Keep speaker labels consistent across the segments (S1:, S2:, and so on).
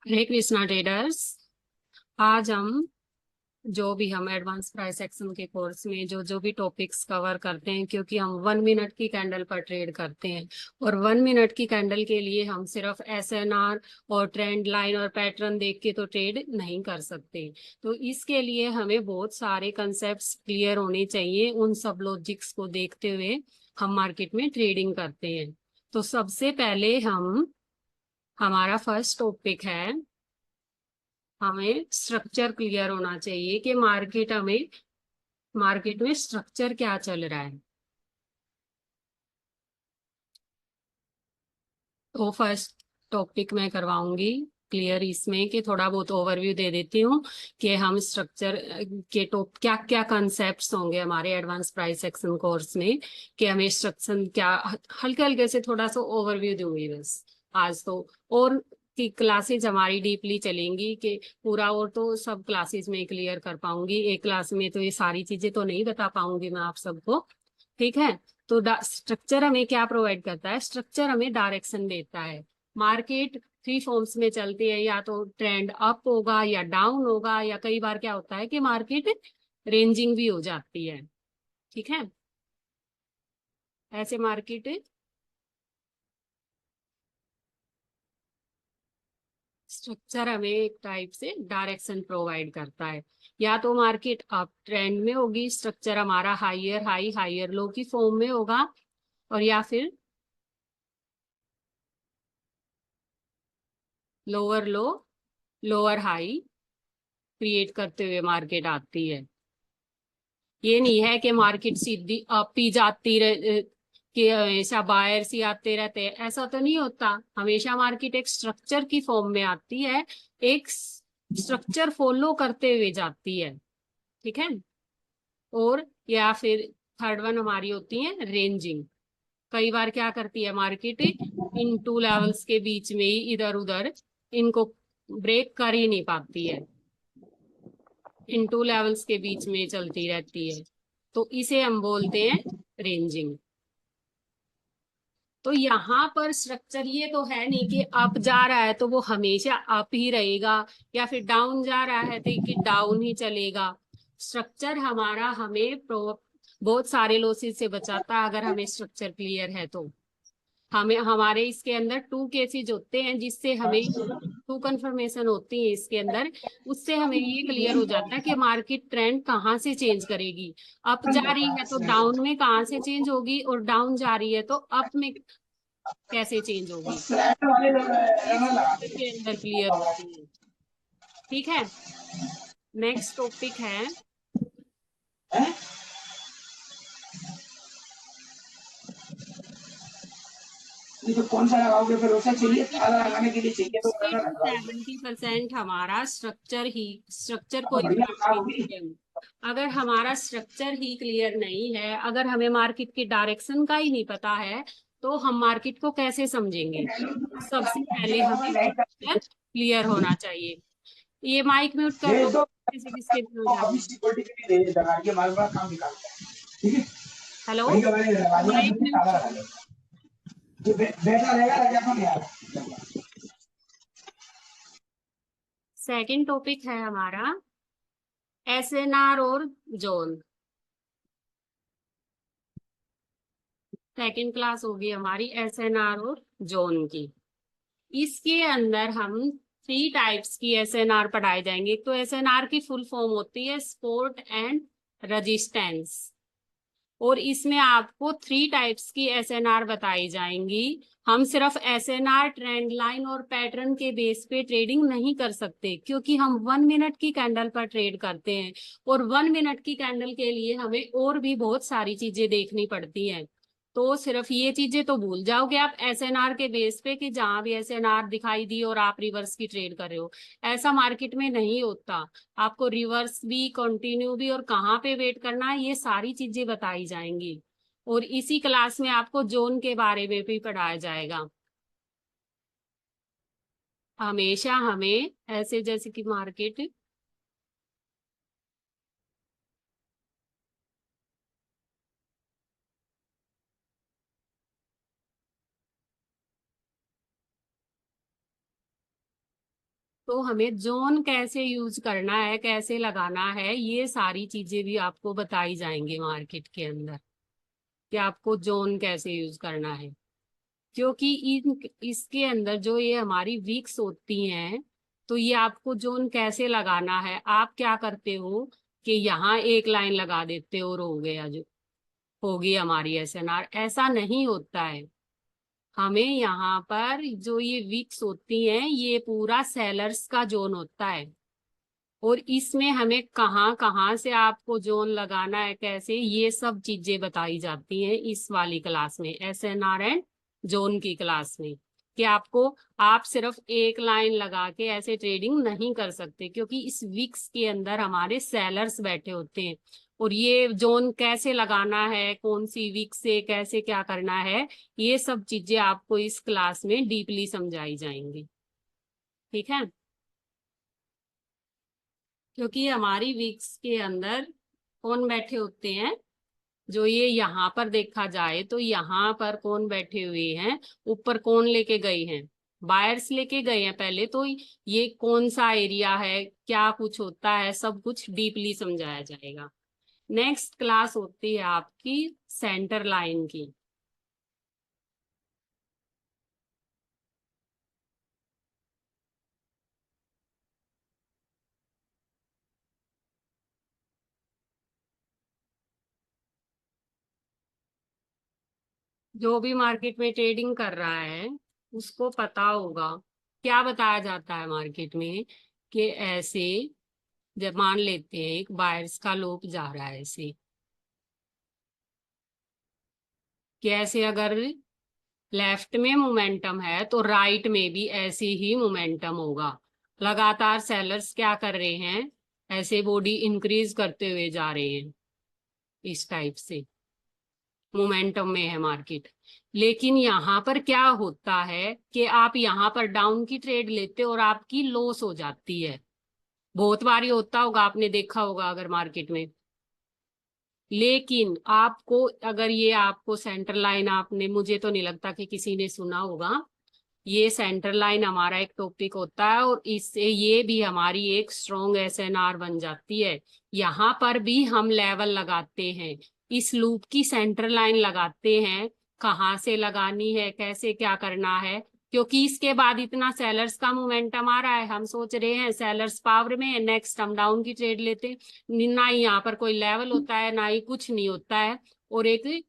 S1: हरे Krishna traders. आज हम advance price action के कोर्स में जो जो भी टॉपिक्स कवर करते हैं, क्योंकि हम 1 मिनट की कैंडल पर ट्रेड करते हैं और 1 मिनट की कैंडल के लिए हम सिर्फ एसएनआर और ट्रेंड लाइन और पैटर्न देख के तो ट्रेड नहीं कर सकते। तो इसके लिए हमें बहुत सारे कंसेप्ट्स क्लियर होने चाहिए। उन सब लॉजिक्स को देखते हुए हम मार्केट में ट्रेडिंग करते हैं। तो सबसे पहले हमारा फर्स्ट टॉपिक है, हमें स्ट्रक्चर क्लियर होना चाहिए कि मार्केट में स्ट्रक्चर क्या चल रहा है। तो फर्स्ट टॉपिक मैं करवाऊंगी क्लियर इसमें कि थोड़ा बहुत ओवरव्यू दे देती हूँ कि हम स्ट्रक्चर के टॉप क्या क्या कंसेप्ट्स होंगे हमारे एडवांस प्राइस एक्शन कोर्स में, कि हमें स्ट्रक्चर क्या, हल्के हल्के से थोड़ा सा ओवरव्यू दूंगी बस आज तो। और की क्लासेज हमारी डीपली चलेंगी कि पूरा और तो सब क्लासेस में क्लियर कर पाऊंगी, एक क्लास में तो ये सारी चीजें तो नहीं बता पाऊंगी मैं आप सबको। ठीक है। तो स्ट्रक्चर हमें क्या प्रोवाइड करता है? स्ट्रक्चर हमें डायरेक्शन देता है। मार्केट थ्री फॉर्म्स में चलती है, या तो ट्रेंड अप होगा या डाउन होगा, या कई बार क्या होता है कि मार्केट रेंजिंग भी हो जाती है। ठीक है। ऐसे मार्केट स्ट्रक्चर हमें एक टाइप से डायरेक्शन प्रोवाइड करता है। या तो मार्केट अप ट्रेंड में होगी, स्ट्रक्चर हमारा हाइयर हाई हाइयर लो की फॉर्म में होगा, और या फिर लोअर लो लोअर हाई क्रिएट करते हुए मार्केट आती है। ये नहीं है कि मार्केट सीधी अप ही जाती रहे, कि हमेशा बायर्स ही आते रहते हैं, ऐसा तो नहीं होता। हमेशा मार्केट एक स्ट्रक्चर की फॉर्म में आती है, एक स्ट्रक्चर फॉलो करते हुए जाती है। ठीक है। और या फिर थर्ड वन हमारी होती है रेंजिंग। कई बार क्या करती है मार्केट, इन टू लेवल्स के बीच में ही इधर उधर इनको ब्रेक कर ही नहीं पाती है, इन टू लेवल्स के बीच में चलती रहती है। तो इसे हम बोलते हैं रेंजिंग। तो यहाँ पर स्ट्रक्चर ये तो है नहीं कि अप जा रहा है तो वो हमेशा अप ही रहेगा, या फिर डाउन जा रहा है तो कि डाउन ही चलेगा। स्ट्रक्चर हमारा बहुत सारे लॉसेस से बचाता है अगर हमें स्ट्रक्चर क्लियर है तो। हमें हमारे इसके अंदर टू केसेस होते हैं जिससे हमें टू कंफर्मेशन होती है इसके अंदर। उससे हमें ये क्लियर हो जाता है कि मार्केट ट्रेंड कहाँ से चेंज करेगी। अप जा रही है तो डाउन में कहाँ से चेंज होगी, और डाउन जा रही है तो अप में कैसे चेंज होगी। ये स्ट्रक्चर के अंदर क्लियर होती है। ठीक है। नेक्स्ट टॉपिक है,
S2: ये तो कौन सा लगाओगे फिर? उसे चाहिए
S1: मार्केट
S2: ताला
S1: में
S2: लगाने के लिए चाहिए तो
S1: 60
S2: बड़ा
S1: टू
S2: लगाओ।
S1: 70% हमारा स्ट्रक्चर को
S2: तो
S1: ही
S2: बढ़िया लगाओगी।
S1: मानते हैं। अगर हमारा स्ट्रक्चर ही क्लियर नहीं है, अगर हमें मार्केट की डायरेक्शन का ही नहीं पता है, तो हम मार्केट को कैसे समझेंगे? सबसे पहले हमें स्ट्रक्चर क्लियर होना चाहिए। ये माइक म्यूट कर दो,
S2: भेज दो
S1: किसी किसके भी हो जा रही
S2: ऑफिस
S1: है।
S2: सिक्योरिटी के लिए, भेज लगा के बार बार काम निकालता है। ठीक है।
S1: हेलो,
S2: वही का मैंने लगा दिया,
S1: माइक
S2: मुझे
S1: म्यूट
S2: ताला लगा
S1: करो।
S2: दिया। जो बैठा रहेगा लगा अपन यार।
S1: सेकंड टॉपिक है हमारा एसएनआर और जोन। सेकंड क्लास होगी हमारी एसएनआर और जोन की। इसके अंदर हम थ्री टाइप्स की एसएनआर पढ़ाए जाएंगे। एक तो एसएनआर की फुल फॉर्म होती है सपोर्ट एंड रेजिस्टेंस, और इसमें आपको थ्री टाइप्स की एसएनआर बताई जाएंगी। हम सिर्फ एसएनआर ट्रेंड लाइन और पैटर्न के बेस पे ट्रेडिंग नहीं कर सकते, क्योंकि हम 1 मिनट की कैंडल पर ट्रेड करते हैं, और 1 मिनट की कैंडल के लिए हमें और भी बहुत सारी चीजें देखनी पड़ती हैं। तो सिर्फ ये चीजें तो भूल जाओगे आप एसएनआर के बेस पे, कि जहां भी एसएनआर दिखाई दी और आप रिवर्स की ट्रेड कर रहे हो। ऐसा मार्केट में नहीं होता। आपको रिवर्स भी, कंटिन्यू भी, और कहाँ पे वेट करना है, ये सारी चीजें बताई जाएंगी। और इसी क्लास में आपको जोन के बारे में भी पढ़ाया जाएगा। हमेशा हमें ऐसे, जैसे कि मार्केट तो हमें जोन कैसे यूज करना है, कैसे लगाना है, ये सारी चीजें भी आपको बताई जाएंगी मार्केट के अंदर कि आपको जोन कैसे यूज करना है। क्योंकि इसके अंदर जो ये हमारी वीक्स होती हैं, तो ये आपको जोन कैसे लगाना है, आप क्या करते हो कि यहाँ एक लाइन लगा देते हो और हो गया, जो होगी हमारी एसएनआर। ऐसा नहीं होता है। हमें यहाँ पर जो ये वीक्स होती हैं, ये पूरा सेलर्स का जोन होता है, और इसमें हमें कहाँ कहाँ से आपको जोन लगाना है, कैसे, ये सब चीजें बताई जाती हैं इस वाली क्लास में, एसएनआर एंड जोन की क्लास में। कि आपको, आप सिर्फ एक लाइन लगा के ऐसे ट्रेडिंग नहीं कर सकते, क्योंकि इस विक्स के अंदर हमारे सेलर्स बैठे होते हैं, और ये जोन कैसे लगाना है, कौन सी विक से कैसे क्या करना है, ये सब चीजें आपको इस क्लास में डीपली समझाई जाएंगी। ठीक है। क्योंकि हमारी विक्स के अंदर कौन बैठे होते हैं, जो ये यहाँ पर देखा जाए तो यहाँ पर कौन बैठे हुए हैं, ऊपर कौन लेके गए हैं, बायर्स लेके गए हैं पहले। तो ये कौन सा एरिया है, क्या कुछ होता है, सब कुछ डीपली समझाया जाएगा। नेक्स्ट क्लास होती है आपकी सेंटर लाइन की। जो भी मार्केट में ट्रेडिंग कर रहा है उसको पता होगा क्या बताया जाता है मार्केट में, कि ऐसे, जब मान लेते हैं एक बायर्स का लोप जा रहा है ऐसे, कि ऐसे अगर लेफ्ट में मोमेंटम है तो राइट में भी ऐसे ही मोमेंटम होगा। लगातार सेलर्स क्या कर रहे हैं, ऐसे बॉडी इंक्रीज करते हुए जा रहे हैं, इस टाइप से मोमेंटम में है मार्केट। लेकिन यहाँ पर क्या होता है कि आप यहाँ पर डाउन की ट्रेड लेते हो और आपकी लॉस हो जाती है। बहुत बारी होता होगा, आपने देखा होगा अगर मार्केट में। लेकिन आपको, अगर ये आपको सेंटर लाइन, आपने, मुझे तो नहीं लगता कि किसी ने सुना होगा, ये सेंटर लाइन हमारा एक टॉपिक होता है, और इससे ये भी हमारी एक स्ट्रॉन्ग एसएनआर बन जाती है। यहाँ पर भी हम लेवल लगाते हैं, इस लूप की सेंटर लाइन लगाते हैं, कहाँ से लगानी है, कैसे क्या करना है। क्योंकि इसके बाद इतना सेलर्स का मोमेंटम आ रहा है, हम सोच रहे हैं सेलर्स पावर में है, नेक्स्ट हम डाउन की ट्रेड लेते हैं, ना ही यहाँ पर कोई लेवल होता है, ना ही कुछ नहीं होता है, और एक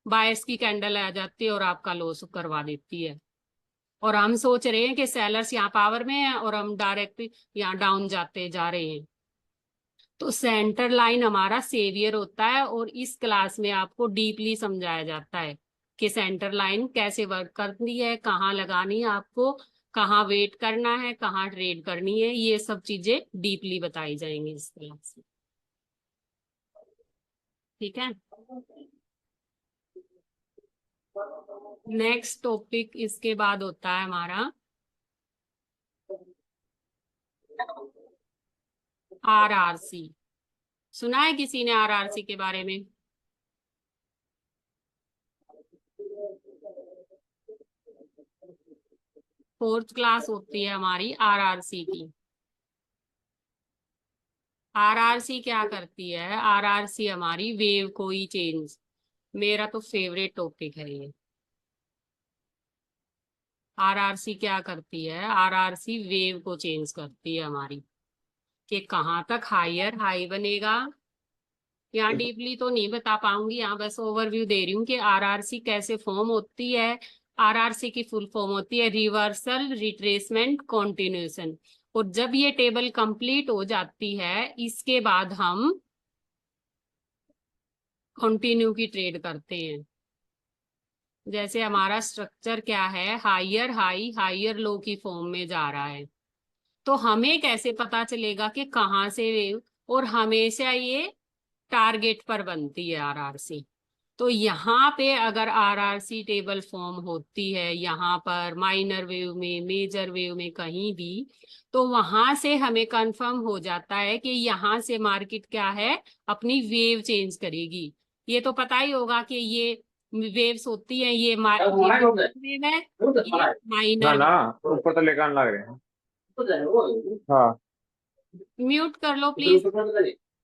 S1: बायर्स की कैंडल आ जाती है और आपका लॉस करवा देती है। और हम सोच रहे हैं कि सेलर्स यहाँ पावर में है और हम डायरेक्ट यहाँ डाउन जाते जा रहे हैं। तो सेंटर लाइन हमारा सेवियर होता है, और इस क्लास में आपको डीपली समझाया जाता है कि सेंटर लाइन कैसे वर्क करती है, कहाँ लगानी है आपको, कहाँ वेट करना है, कहाँ ट्रेड करनी है, ये सब चीजें डीपली बताई जाएंगी इस क्लास में। ठीक है। नेक्स्ट टॉपिक इसके बाद होता है हमारा आरआरसी। सुना है किसी ने आरआरसी के बारे में? फोर्थ क्लास होती है हमारी आरआरसी की। आरआरसी क्या करती है, आरआरसी हमारी वेव को ही चेंज, मेरा तो फेवरेट टॉपिक है ये। आरआरसी क्या करती है, आरआरसी वेव को चेंज करती है हमारी, कि कहाँ तक हायर हाई बनेगा। यहाँ डीपली तो नहीं बता पाऊंगी, यहाँ बस ओवरव्यू दे रही हूँ कि आरआरसी कैसे फॉर्म होती है। आरआरसी की फुल फॉर्म होती है रिवर्सल रिट्रेसमेंट कॉन्टिन्यूशन। और जब ये टेबल कंप्लीट हो जाती है, इसके बाद हम कंटिन्यू की ट्रेड करते हैं। जैसे हमारा स्ट्रक्चर क्या है, हायर हाई हायर लो की फॉर्म में जा रहा है, तो हमें कैसे पता चलेगा कि कहाँ से वेव, और हमेशा ये टारगेट पर बनती है आरआरसी। तो यहाँ पे अगर आरआरसी टेबल फॉर्म होती है, यहाँ पर माइनर वेव में, मेजर वेव में, कहीं भी, तो वहां से हमें कंफर्म हो जाता है कि यहाँ से मार्केट क्या है, अपनी वेव चेंज करेगी। ये तो पता ही होगा कि ये वेव्स होती है, ये वेव है, ये
S3: ना
S1: माइनर।
S3: ना ऊपर तो लेकर लग रहे हैं। हाँ
S1: म्यूट कर लो प्लीज।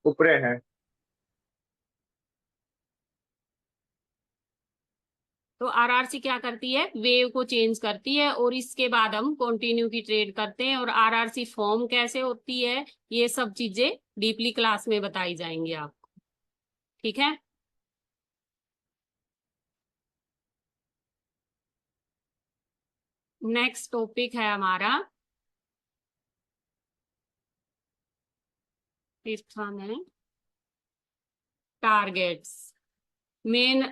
S3: ऊपरे है।
S1: तो आरआरसी क्या करती है, वेव को चेंज करती है और इसके बाद हम कंटिन्यू की ट्रेड करते हैं। और आरआरसी फॉर्म कैसे होती है, ये सब चीजें डीपली क्लास में बताई जाएंगी आपको, ठीक है। नेक्स्ट टॉपिक है हमारा फिफ्थ वन है टारगेट्स। मेन,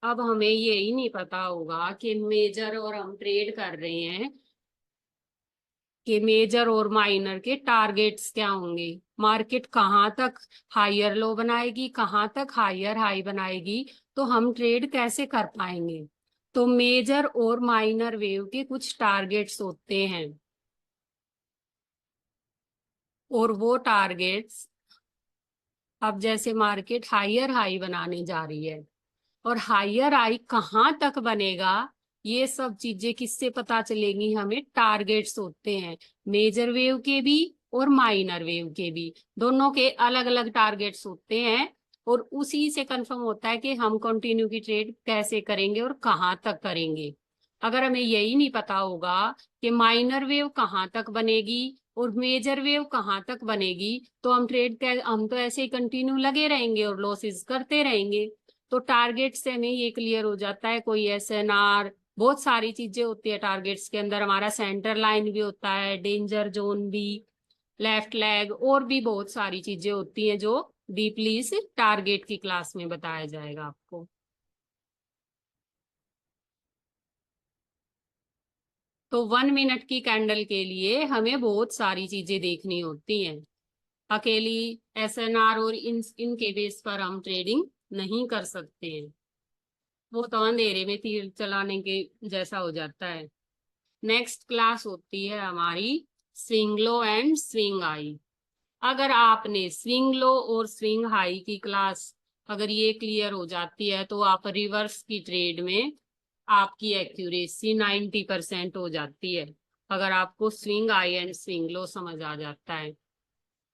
S1: अब हमें यही नहीं पता होगा कि मेजर और हम ट्रेड कर रहे हैं कि मेजर और माइनर के टारगेट्स क्या होंगे, मार्केट कहाँ तक हायर लो बनाएगी, कहाँ तक हायर हाई बनाएगी, तो हम ट्रेड कैसे कर पाएंगे। तो मेजर और माइनर वेव के कुछ टारगेट्स होते हैं और वो टारगेट्स, अब जैसे मार्केट हायर हाई बनाने जा रही है और हायर हाई कहाँ तक बनेगा, ये सब चीजें किससे पता चलेंगी, हमें टारगेट्स होते हैं मेजर वेव के भी और माइनर वेव के भी, दोनों के अलग अलग टारगेट्स होते हैं। और उसी से कंफर्म होता है कि हम कंटिन्यू की ट्रेड कैसे करेंगे और कहाँ तक करेंगे। अगर हमें यही नहीं पता होगा कि माइनर वेव कहाँ तक बनेगी और मेजर वेव कहाँ तक बनेगी, तो हम तो ऐसे ही कंटिन्यू लगे रहेंगे और लॉसेस करते रहेंगे। तो टारगेट से हमें ये क्लियर हो जाता है, कोई एसएनआर, बहुत सारी चीजें होती है टारगेट्स के अंदर, हमारा सेंटर लाइन भी होता है, डेंजर जोन भी, लेफ्ट लेग, और भी बहुत सारी चीजें होती हैं जो डीपली इस टारगेट की क्लास में बताया जाएगा आपको। तो 1 मिनट की कैंडल के लिए हमें बहुत सारी चीजें देखनी होती हैं। अकेली एसएनआर और इनके बेस पर हम ट्रेडिंग नहीं कर सकते हैं, वो तो अंधेरे में तीर चलाने के जैसा हो जाता है। नेक्स्ट क्लास होती है हमारी swing low and swing high. अगर आपने स्विंग लो और स्विंग हाई की क्लास अगर ये क्लियर हो जाती है, तो आप रिवर्स की ट्रेड में आपकी एक्यूरेसी 90% हो जाती है। अगर आपको swing high and swing low समझ आ जाता है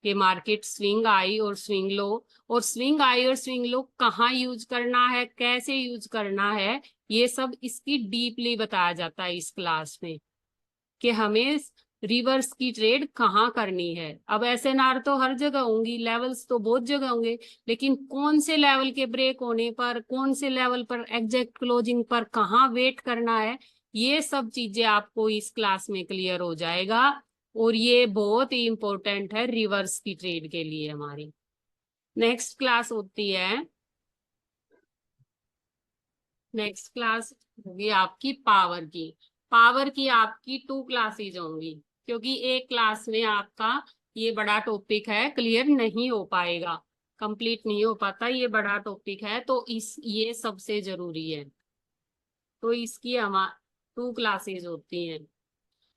S1: कि मार्केट स्विंग आई और स्विंग लो, और स्विंग आई और स्विंग लो कहाँ यूज करना है, कैसे यूज करना है, ये सब इसकी डीपली बताया जाता है इस क्लास में कि हमें रिवर्स की ट्रेड कहाँ करनी है। अब एसएनआर तो हर जगह होंगी, लेवल्स तो बहुत जगह होंगे, लेकिन कौन से लेवल के ब्रेक होने पर, कौन से लेवल पर एग्जैक्ट क्लोजिंग पर कहाँ वेट करना है, ये सब चीजें आपको इस क्लास में क्लियर हो जाएगा। और ये बहुत ही इंपॉर्टेंट है रिवर्स की ट्रेड के लिए हमारी। नेक्स्ट क्लास होती है, नेक्स्ट क्लास होगी आपकी पावर की। पावर की आपकी 2 क्लासेज होंगी, क्योंकि एक क्लास में आपका ये बड़ा टॉपिक है क्लियर नहीं हो पाएगा, कंप्लीट नहीं हो पाता, ये बड़ा टॉपिक है तो इस ये सबसे जरूरी है। तो इसकी हम 2 क्लासेज होती हैं।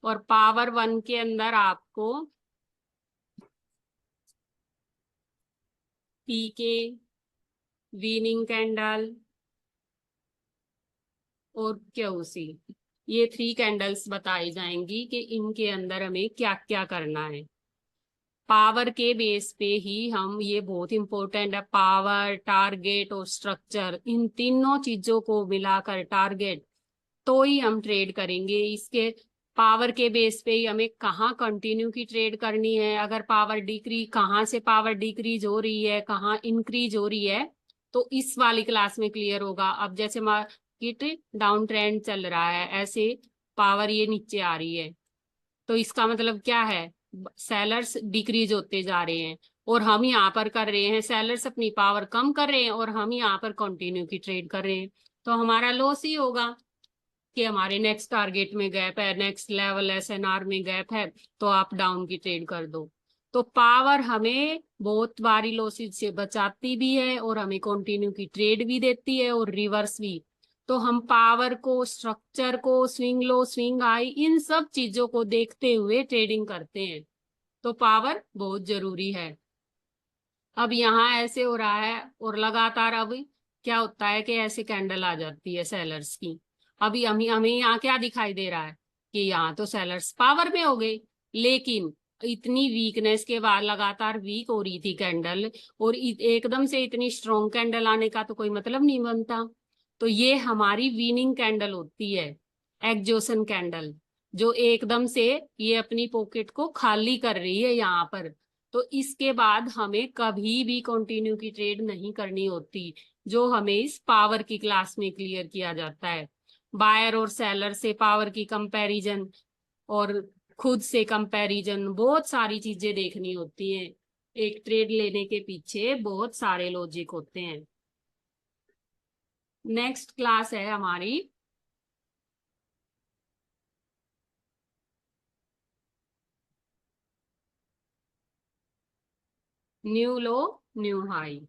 S1: और पावर 1 के अंदर आपको पीके, वीनिंग कैंडल और क्यूसी, ये 3 कैंडल्स बताई जाएंगी कि इनके अंदर हमें क्या क्या करना है। पावर के बेस पे ही हम, ये बहुत इंपॉर्टेंट है, पावर, टारगेट और स्ट्रक्चर, इन तीनों चीजों को मिलाकर टारगेट, तो ही हम ट्रेड करेंगे। इसके पावर के बेस पे ही हमें कहाँ कंटिन्यू की ट्रेड करनी है, अगर पावर डिक्रीज, कहाँ से पावर डिक्रीज हो रही है, कहाँ इंक्रीज हो रही है, तो इस वाली क्लास में क्लियर होगा। अब जैसे मार्केट डाउन ट्रेंड चल रहा है, ऐसे पावर ये नीचे आ रही है, तो इसका मतलब क्या है, सेलर्स डिक्रीज होते जा रहे हैं और हम यहाँ पर कर रहे हैं, सेलर्स अपनी पावर कम कर रहे हैं और हम यहाँ पर कंटिन्यू की ट्रेड कर रहे हैं, तो हमारा लॉस ही होगा कि हमारे नेक्स्ट टारगेट में गैप है, नेक्स्ट लेवल एसएनआर में गैप है, तो आप डाउन की ट्रेड कर दो। तो पावर हमें बहुत बारी लॉसेज से बचाती भी है और हमें कंटिन्यू की ट्रेड भी देती है और रिवर्स भी। तो हम पावर को, स्ट्रक्चर को, स्विंग लो, स्विंग हाई, इन सब चीजों को देखते हुए ट्रेडिंग करते हैं, तो पावर बहुत जरूरी है। अब यहाँ ऐसे हो रहा है और लगातार अब क्या होता है कि ऐसे कैंडल आ जाती है सेलर्स की। अभी हमें हमें यहाँ क्या दिखाई दे रहा है कि यहाँ तो सेलर्स पावर में हो गए, लेकिन इतनी वीकनेस के बाद लगातार वीक हो रही थी कैंडल, और एकदम से इतनी स्ट्रॉन्ग कैंडल आने का तो कोई मतलब नहीं बनता। तो ये हमारी वीनिंग कैंडल होती है, एग्जॉशन कैंडल, जो एकदम से ये अपनी पॉकेट को खाली कर रही है यहाँ पर। तो इसके बाद हमें कभी भी कंटिन्यू की ट्रेड नहीं करनी होती, जो हमें इस पावर की क्लास में क्लियर किया जाता है। बायर और सेलर से पावर की कंपैरिजन, और खुद से कंपैरिजन, बहुत सारी चीजें देखनी होती हैं। एक ट्रेड लेने के पीछे बहुत सारे लॉजिक होते हैं। नेक्स्ट क्लास है हमारी न्यू लो न्यू हाई।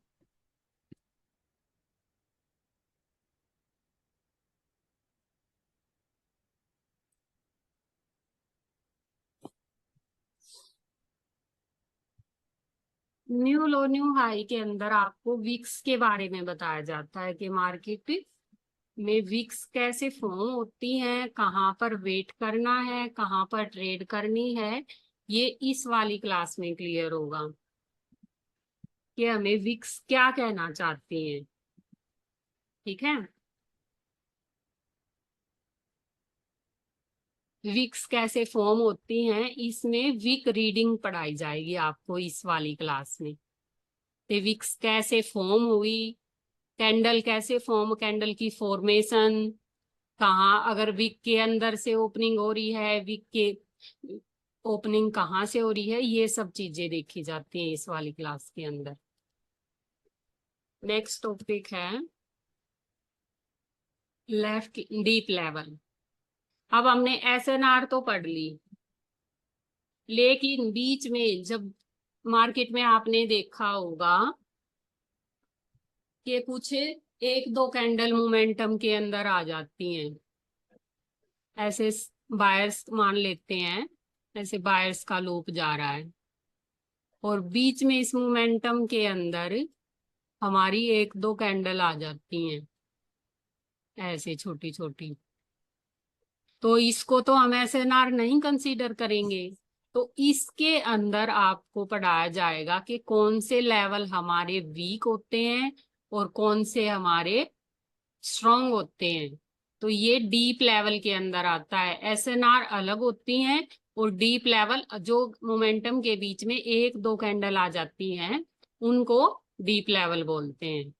S1: न्यू लो न्यू हाई के अंदर आपको विक्स के बारे में बताया जाता है कि मार्केट में विक्स कैसे फॉर्म होती हैं, कहाँ पर वेट करना है, कहाँ पर ट्रेड करनी है। ये इस वाली क्लास में क्लियर होगा कि हमें विक्स क्या कहना चाहती हैं। ठीक है, विक्स कैसे फॉर्म होती हैं, इसमें विक रीडिंग पढ़ाई जाएगी आपको इस वाली क्लास में। तो विक्स कैसे फॉर्म हुई, कैंडल कैसे फॉर्म, कैंडल की फॉर्मेशन कहाँ, अगर विक के अंदर से ओपनिंग हो रही है, विक के ओपनिंग कहाँ से हो रही है, ये सब चीजें देखी जाती हैं इस वाली क्लास के अंदर। नेक्स्ट टॉपिक है लेफ्ट डीप लेवल। अब हमने एसएनआर तो पढ़ ली, लेकिन बीच में जब मार्केट में आपने देखा होगा कि कुछ एक दो कैंडल मोमेंटम के अंदर आ जाती हैं, ऐसे बायर्स मान लेते हैं, ऐसे बायर्स का लूप जा रहा है, और बीच में इस मोमेंटम के अंदर हमारी एक दो कैंडल आ जाती हैं ऐसे छोटी छोटी, तो इसको तो हम एसएनआर नहीं कंसीडर करेंगे। तो इसके अंदर आपको पढ़ाया जाएगा कि कौन से लेवल हमारे वीक होते हैं और कौन से हमारे स्ट्रॉन्ग होते हैं। तो ये डीप लेवल के अंदर आता है, एसएनआर अलग होती हैं, और डीप लेवल जो मोमेंटम के बीच में एक दो कैंडल आ जाती हैं उनको डीप लेवल बोलते हैं।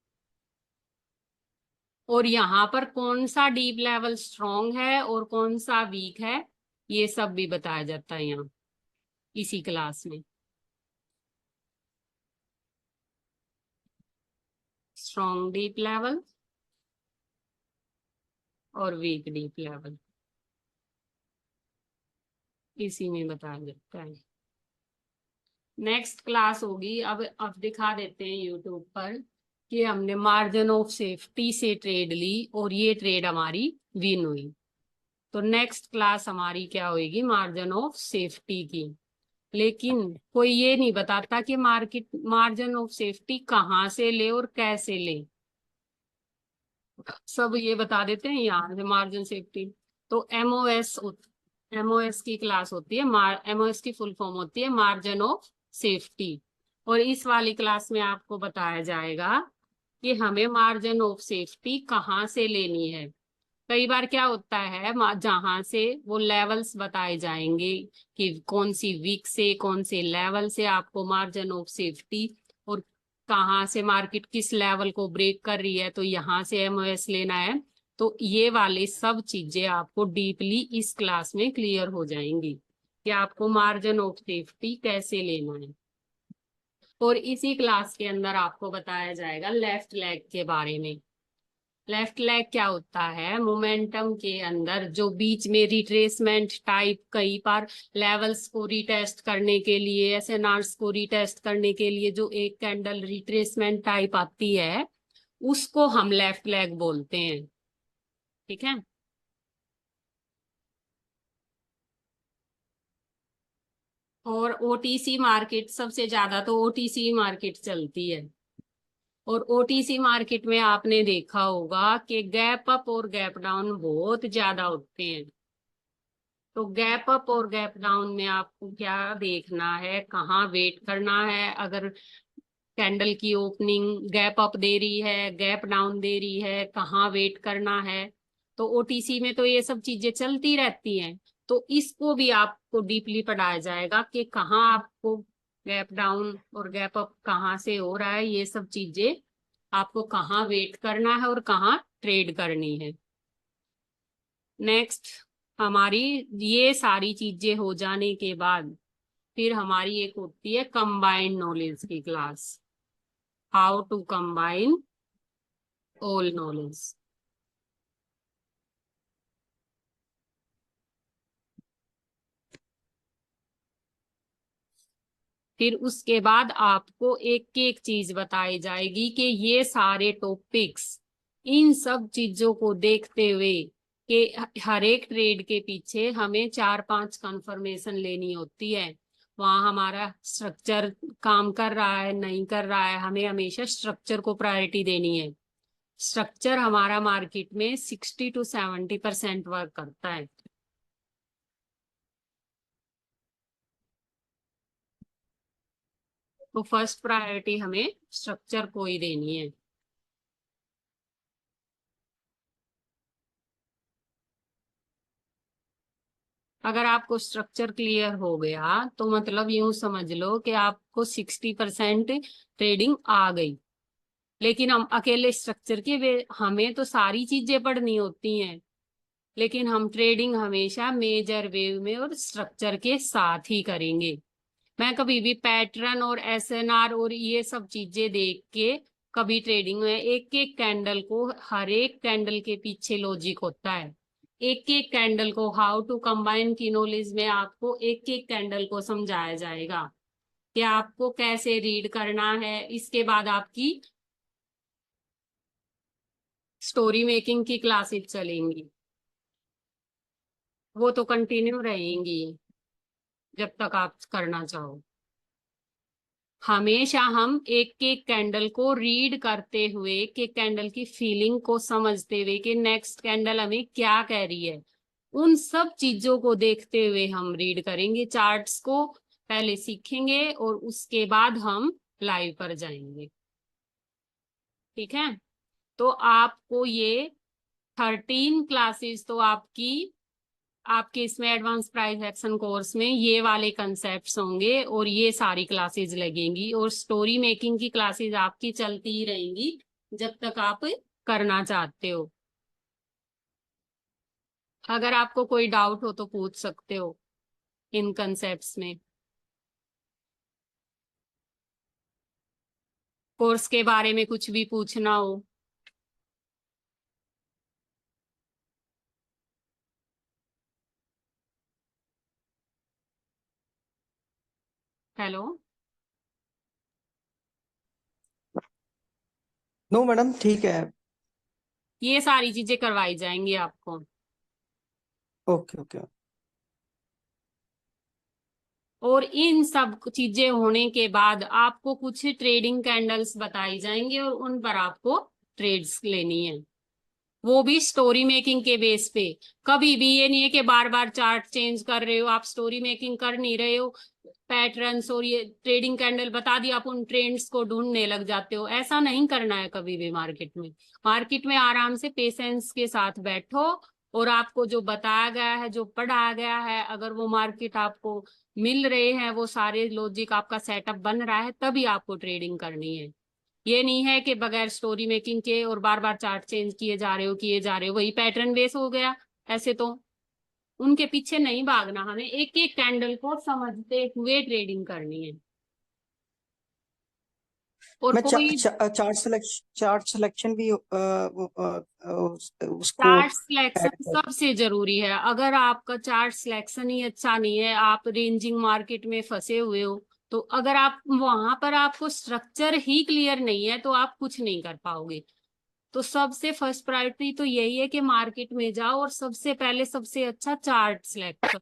S1: और यहाँ पर कौन सा डीप लेवल स्ट्रॉन्ग है और कौन सा वीक है, ये सब भी बताया जाता है यहाँ इसी क्लास में। स्ट्रॉन्ग डीप लेवल और वीक डीप लेवल इसी में बताया जाता है। नेक्स्ट क्लास होगी, अब दिखा देते हैं यूट्यूब पर कि हमने मार्जिन ऑफ सेफ्टी से ट्रेड ली और ये ट्रेड हमारी विन हुई। तो नेक्स्ट क्लास हमारी क्या होगी, मार्जिन ऑफ सेफ्टी की। लेकिन कोई ये नहीं बताता कि मार्केट मार्जिन ऑफ सेफ्टी कहाँ से ले और कैसे ले, सब ये बता देते हैं यहाँ से मार्जिन सेफ्टी। तो एमओएस की क्लास होती है, एमओएस की फुल फॉर्म होती है मार्जिन ऑफ सेफ्टी। और इस वाली क्लास में आपको बताया जाएगा कि हमें मार्जिन ऑफ सेफ्टी कहाँ से लेनी है। कई बार क्या होता है, जहां से वो लेवल्स बताए जाएंगे कि कौन सी वीक से कौन से लेवल से आपको मार्जिन ऑफ सेफ्टी, और कहाँ से मार्केट किस लेवल को ब्रेक कर रही है तो यहाँ से एमओएस लेना है। तो ये वाले सब चीजें आपको डीपली इस क्लास में क्लियर हो जाएंगी कि आपको मार्जिन ऑफ सेफ्टी कैसे लेना है। और इसी क्लास के अंदर आपको बताया जाएगा लेफ्ट लेग के बारे में। लेफ्ट लेग क्या होता है, मोमेंटम के अंदर जो बीच में रिट्रेसमेंट टाइप, कई बार लेवल्स को रिटेस्ट करने के लिए, एसएनआर्स को रिटेस्ट करने के लिए जो एक कैंडल रिट्रेसमेंट टाइप आती है उसको हम लेफ्ट लेग बोलते हैं। ठीक है, और ओटीसी मार्केट, सबसे ज्यादा तो ओटीसी मार्केट चलती है, और ओटीसी मार्केट में आपने देखा होगा कि गैप अप और गैप डाउन बहुत ज्यादा होते हैं। तो गैप अप और गैप डाउन में आपको क्या देखना है, कहाँ वेट करना है। अगर कैंडल की ओपनिंग गैप अप दे रही है, गैप डाउन दे रही है, कहाँ वेट करना है। तो ओटीसी में तो ये सब चीजें चलती रहती हैं। तो इसको भी आपको डीपली पढ़ाया जाएगा कि कहाँ आपको गैप डाउन और गैप अप कहाँ से हो रहा है, ये सब चीजें आपको कहाँ वेट करना है और कहाँ ट्रेड करनी है। नेक्स्ट, हमारी ये सारी चीजें हो जाने के बाद फिर हमारी एक होती है कंबाइंड नॉलेज की class, how to combine all knowledge. फिर उसके बाद आपको एक एक चीज बताई जाएगी कि ये सारे टॉपिक्स, इन सब चीजों को देखते हुए कि हर एक ट्रेड के पीछे हमें 4-5 कंफर्मेशन लेनी होती है। वहां हमारा स्ट्रक्चर काम कर रहा है नहीं कर रहा है, हमें हमेशा स्ट्रक्चर को प्रायोरिटी देनी है। स्ट्रक्चर हमारा मार्केट में 60 to 70% वर्क करता है। तो फर्स्ट प्रायोरिटी हमें स्ट्रक्चर को ही देनी है। अगर आपको स्ट्रक्चर क्लियर हो गया तो मतलब यूं समझ लो कि आपको 60% ट्रेडिंग आ गई। लेकिन हम अकेले स्ट्रक्चर के वे हमें तो सारी चीजें पढ़नी होती हैं, लेकिन हम ट्रेडिंग हमेशा मेजर वेव में और स्ट्रक्चर के साथ ही करेंगे। मैं कभी भी पैटर्न और एसएनआर और ये सब चीजें देख के कभी ट्रेडिंग में एक एक कैंडल को, हर एक कैंडल के पीछे लॉजिक होता है। एक एक कैंडल को हाउ टू कंबाइन की नॉलेज में आपको एक एक कैंडल को समझाया जाएगा कि आपको कैसे रीड करना है। इसके बाद आपकी स्टोरी मेकिंग की क्लासेस चलेंगी, वो तो कंटिन्यू रहेंगी जब तक आप करना चाहो। हमेशा हम एक एक कैंडल को रीड करते हुए, एक एक कैंडल की फीलिंग को समझते हुए कि नेक्स्ट कैंडल हमें क्या कह रही है, उन सब चीजों को देखते हुए हम रीड करेंगे। चार्ट्स को पहले सीखेंगे और उसके बाद हम लाइव पर जाएंगे। ठीक है, तो आपको ये 13 क्लासेस तो आपकी आपके इसमें एडवांस प्राइस एक्शन कोर्स में ये वाले कंसेप्ट्स होंगे और ये सारी क्लासेस लगेंगी। और स्टोरी मेकिंग की क्लासेस आपकी चलती ही रहेंगी जब तक आप करना चाहते हो। अगर आपको कोई डाउट हो तो पूछ सकते हो इन कंसेप्ट्स में। कोर्स के बारे में कुछ भी पूछना हो। हेलो।
S3: नो मैडम, ठीक है।
S1: ये सारी चीजें करवाई जाएंगी आपको।
S3: Okay okay.
S1: और इन सब चीजें होने के बाद आपको कुछ ट्रेडिंग कैंडल्स बताई जाएंगी और उन पर आपको ट्रेड्स लेनी है, वो भी स्टोरी मेकिंग के बेस पे। कभी भी ये नहीं है कि बार बार चार्ट चेंज कर रहे हो, आप स्टोरी मेकिंग कर नहीं रहे हो, पैटर्न्स और ये ट्रेडिंग कैंडल बता दिया आप उन ट्रेंड्स को ढूंढने लग जाते हो। ऐसा नहीं करना है कभी भी। मार्केट में, मार्केट में आराम से पेशेंस के साथ बैठो और आपको जो बताया गया है, जो पढ़ाया गया है, अगर वो मार्केट आपको मिल रहे हैं, वो सारे लॉजिक आपका सेटअप बन रहा है, तभी आपको ट्रेडिंग करनी है। ये नहीं है कि बगैर स्टोरी मेकिंग के और बार बार चार्ट चेंज किए जा रहे हो, वही पैटर्न बेस हो गया। ऐसे तो उनके पीछे नहीं भागना, हमें एक एक कैंडल को समझते हुए ट्रेडिंग करनी है। और
S3: मैं
S1: कोई
S3: चार्ट सिलेक्शन भी उसको
S1: चार्ट सिलेक्शन
S3: ऐड कर।
S1: सबसे जरूरी है। अगर आपका चार्ट सिलेक्शन ही अच्छा नहीं है, आप रेंजिंग मार्केट में फंसे हुए हो, तो अगर आप वहां पर आपको स्ट्रक्चर ही क्लियर नहीं है तो आप कुछ नहीं कर पाओगे। तो सबसे फर्स्ट प्रायोरिटी तो यही है कि मार्केट में जाओ और सबसे पहले सबसे अच्छा चार्ट सिलेक्ट करो।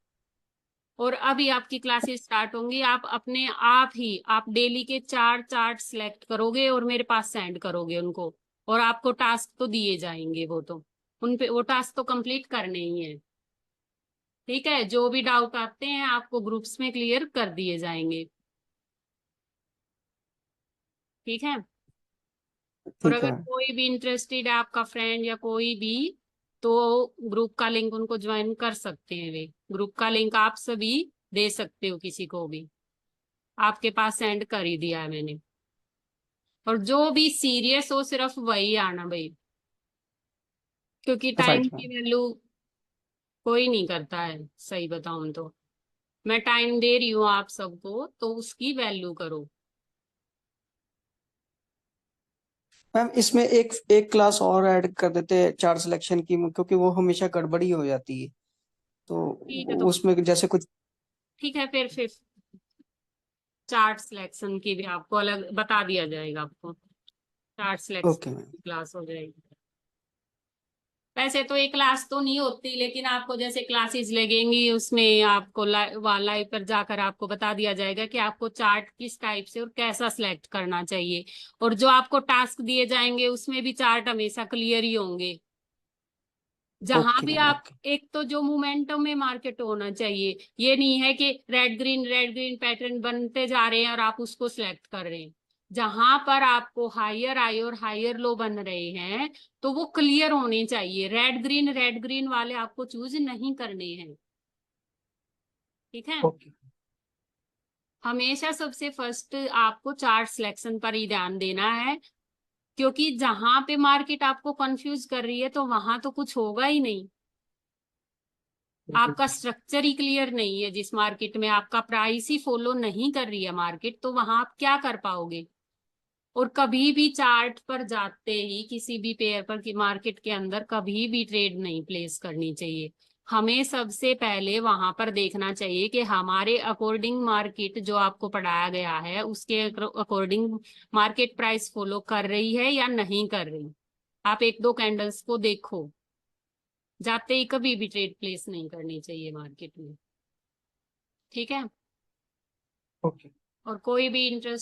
S1: और अभी आपकी क्लासेस स्टार्ट होंगी, आप अपने आप ही आप डेली के 4 चार्ट सिलेक्ट करोगे और मेरे पास सेंड करोगे उनको। और आपको टास्क तो दिए जाएंगे, वो तो उन पे वो टास्क तो कंप्लीट करने ही है। ठीक है, जो भी डाउट आते हैं आपको ग्रुप्स में क्लियर कर दिए जाएंगे। ठीक है। और
S3: ठीक है
S1: अगर
S3: मैम।
S1: कोई भी इंटरेस्टेड है आपका फ्रेंड या कोई भी, तो ग्रुप का लिंक उनको ज्वाइन कर सकते हैं। वे ग्रुप का लिंक आप सभी दे सकते हो किसी को भी, आपके पास सेंड कर ही दिया है मैंने। और जो भी सीरियस हो सिर्फ वही आना भाई, क्योंकि टाइम
S3: राइट
S1: की
S3: मैम।
S1: वैल्यू कोई नहीं करता है। सही बताऊं तो मैं टाइम दे रही हूँ आप सबको, तो उसकी वैल्यू करो।
S3: मैम इसमें एक एक क्लास और ऐड कर देते हैं चार्ट सिलेक्शन की, क्योंकि वो हमेशा गड़बड़ी हो जाती है। तो
S1: ठीक है, तो
S3: उसमें जैसे कुछ।
S1: ठीक है, फिर चार्ट सिलेक्शन की भी आपको अलग बता दिया जाएगा। आपको chart
S3: okay
S1: selection
S3: ma'am.
S1: Class हो जाएगी। वैसे तो एक क्लास तो नहीं होती, लेकिन आपको जैसे क्लासेस लगेंगी उसमें आपको लाइव पर जाकर आपको बता दिया जाएगा कि आपको चार्ट किस टाइप से और कैसा सिलेक्ट करना चाहिए। और जो आपको टास्क दिए जाएंगे उसमें भी चार्ट हमेशा क्लियर ही होंगे। जहां
S3: ओके
S1: भी
S3: मैम।
S1: आप,
S3: ओके।
S1: एक तो जो मोमेंटम में मार्केट होना चाहिए, ये नहीं है कि रेड ग्रीन पैटर्न बनते जा रहे हैं और आप उसको सिलेक्ट कर रहे हैं। जहां पर आपको हायर हाई और हायर लो बन रहे हैं, तो वो क्लियर होने चाहिए। रेड ग्रीन वाले आपको चूज नहीं करने हैं। ठीक है।
S3: ओके।
S1: हमेशा सबसे फर्स्ट आपको चार्ट सिलेक्शन पर ही ध्यान देना है, क्योंकि जहां पे मार्केट आपको कंफ्यूज कर रही है तो वहां तो कुछ होगा ही नहीं। आपका स्ट्रक्चर ही क्लियर नहीं है, जिस मार्केट में आपका प्राइस ही फॉलो नहीं कर रही है मार्केट, तो वहां आप क्या कर पाओगे। और कभी भी चार्ट पर जाते ही किसी भी पेयर पर की मार्केट के अंदर कभी भी ट्रेड नहीं प्लेस करनी चाहिए। हमें सबसे पहले वहां पर देखना चाहिए कि हमारे अकॉर्डिंग मार्केट जो आपको पढ़ाया गया है उसके अकॉर्डिंग मार्केट प्राइस फॉलो कर रही है या नहीं कर रही। आप एक दो कैंडल्स को देखो, जाते ही कभी भी ट्रेड प्लेस नहीं करनी चाहिए मार्केट में। ठीक है।
S3: ओके।
S1: और कोई भी इंटरेस्ट